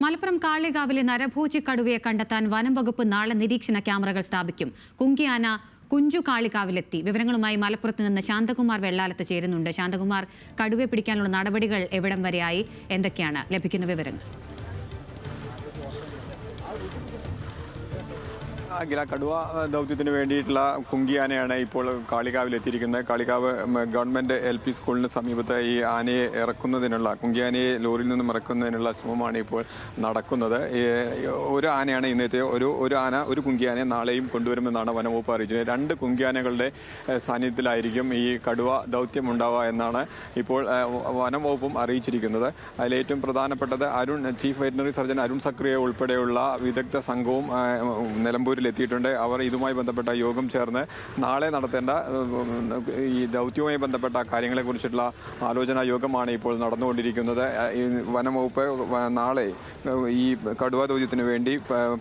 മലപ്പുറം കാളികാവിലെ നരഭോജി കടുവയെ കണ്ടെത്താൻ വനം വകുപ്പ് നാളെ നിരീക്ഷണ ക്യാമറകൾ സ്ഥാപിക്കും. കുങ്കിയാന കുഞ്ചു കാളികാവിലെത്തി. വിവരങ്ങളുമായി മലപ്പുറത്ത് നിന്ന് ശാന്തകുമാർ വെള്ളാലത്ത് ചേരുന്നുണ്ട്. ശാന്തകുമാർ, കടുവയെ പിടിക്കാനുള്ള നടപടികൾ എവിടം വരെയായി? എന്തൊക്കെയാണ് ലഭിക്കുന്ന വിവരങ്ങൾ? കടുവ ദൗത്യത്തിന് വേണ്ടിയിട്ടുള്ള കുങ്കിയാനയാണ് ഇപ്പോൾ കാളികാവിലെത്തിയിരിക്കുന്നത്. കാളികാവ് ഗവൺമെൻറ് LP സ്കൂളിന് സമീപത്ത് ഈ ആനയെ ഇറക്കുന്നതിനുള്ള, കുങ്കിയാനയെ ലോറിയിൽ നിന്നും ഇറക്കുന്നതിനുള്ള ശ്രമമാണ് ഇപ്പോൾ നടക്കുന്നത്. ഒരു ആനയാണ് ഇന്നത്തെ ഒരു ആന, ഒരു കുങ്കിയാനയെ നാളെയും കൊണ്ടുവരുമെന്നാണ് വനംവകുപ്പ് അറിയിച്ചത്. 2 കുങ്കിയാനകളുടെ സാന്നിധ്യത്തിലായിരിക്കും ഈ കടുവ ദൗത്യം ഉണ്ടാവുക എന്നാണ് ഇപ്പോൾ വനംവകുപ്പും അറിയിച്ചിരിക്കുന്നത്. അതിലേറ്റവും പ്രധാനപ്പെട്ടത് ചീഫ് വെറ്റിനറി സർജൻ അരുൺ സക്രിയ ഉൾപ്പെടെയുള്ള വിദഗ്ധ സംഘവും നിലമ്പൂരിൽ എത്തിയിട്ടുണ്ട്. അവർ ഇതുമായി ബന്ധപ്പെട്ട യോഗം ചേർന്ന് നാളെ നടത്തേണ്ട ഈ ദൗത്യവുമായി ബന്ധപ്പെട്ട കാര്യങ്ങളെക്കുറിച്ചുള്ള ആലോചനാ യോഗമാണ് ഇപ്പോൾ നടന്നുകൊണ്ടിരിക്കുന്നത്. വനംവകുപ്പ് നാളെ ഈ കടുവ ദൗത്യത്തിന് വേണ്ടി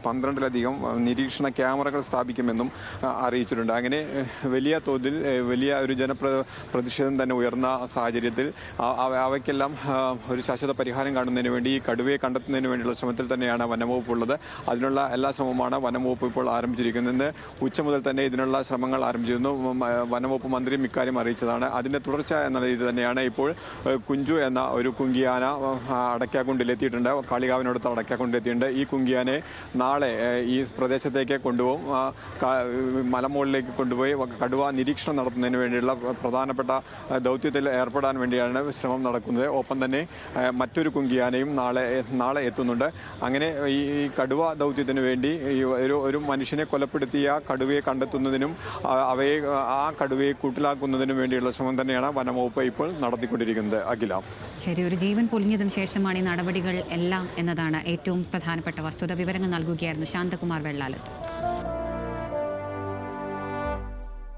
12ലധികം നിരീക്ഷണ ക്യാമറകൾ സ്ഥാപിക്കുമെന്നും അറിയിച്ചിട്ടുണ്ട്. അങ്ങനെ വലിയ തോതിൽ വലിയ ഒരു പ്രതിഷേധം തന്നെ ഉയർന്ന സാഹചര്യത്തിൽ അവയ്ക്കെല്ലാം ഒരു ശാശ്വത പരിഹാരം കാണുന്നതിന് വേണ്ടി ഈ കടുവയെ കണ്ടെത്തുന്നതിന് വേണ്ടിയുള്ള ശ്രമത്തിൽ തന്നെയാണ് വനംവകുപ്പ് ഉള്ളത്. അതിനുള്ള എല്ലാ ശ്രമവുമാണ് വനംവകുപ്പ് ഇപ്പോൾ ആരംഭിച്ചിരിക്കുന്നത്. ഉച്ച മുതൽ തന്നെ ഇതിനുള്ള ശ്രമങ്ങൾ ആരംഭിച്ചിരുന്നു. വനംവകുപ്പ് മന്ത്രിയും ഇക്കാര്യം അറിയിച്ചതാണ്. അതിന്റെ തുടർച്ച എന്ന രീതി തന്നെയാണ് ഇപ്പോൾ കുഞ്ചു എന്ന ഒരു കുങ്കിയാന അടയ്ക്കാക്കുണ്ടിലെത്തിയിട്ടുണ്ട്. കാളികാവിനടുത്ത് അടയ്ക്കാക്കുണ്ടിലെത്തിയിട്ടുണ്ട്. ഈ കുങ്കിയാനെ നാളെ ഈ പ്രദേശത്തേക്ക് കൊണ്ടുപോകും. മലമുകളിലേക്ക് കൊണ്ടുപോയി കടുവ നിരീക്ഷണം നടത്തുന്നതിന് വേണ്ടിയുള്ള പ്രധാനപ്പെട്ട ദൗത്യത്തിൽ ഏർപ്പെടാൻ വേണ്ടിയാണ് ശ്രമം നടക്കുന്നത്. ഒപ്പം തന്നെ മറ്റൊരു കുങ്കിയാനയും നാളെ എത്തുന്നുണ്ട്. അങ്ങനെ ഈ കടുവ ദൗത്യത്തിന് വേണ്ടി ഒരു മനുഷ്യനെ കൊലപ്പെടുത്തിയ കടുവയെ കണ്ടെത്തുന്നതിനും ആ കടുവയെ കൂട്ടിലാക്കുന്നതിനും വേണ്ടിയുള്ള ശ്രമം തന്നെയാണ് വനംവകുപ്പ് ഇപ്പോൾ നടത്തിക്കൊണ്ടിരിക്കുന്നത്. അഖില, ശരി, ഒരു ജീവൻ പൊലിഞ്ഞതിന് ശേഷമാണ് ഈ നടപടികൾ എല്ലാം എന്നതാണ് ഏറ്റവും പ്രധാനപ്പെട്ട വസ്തുത. വിവരങ്ങൾ നൽകുകയായിരുന്നു ശാന്തകുമാർ വെള്ളാലത്ത്.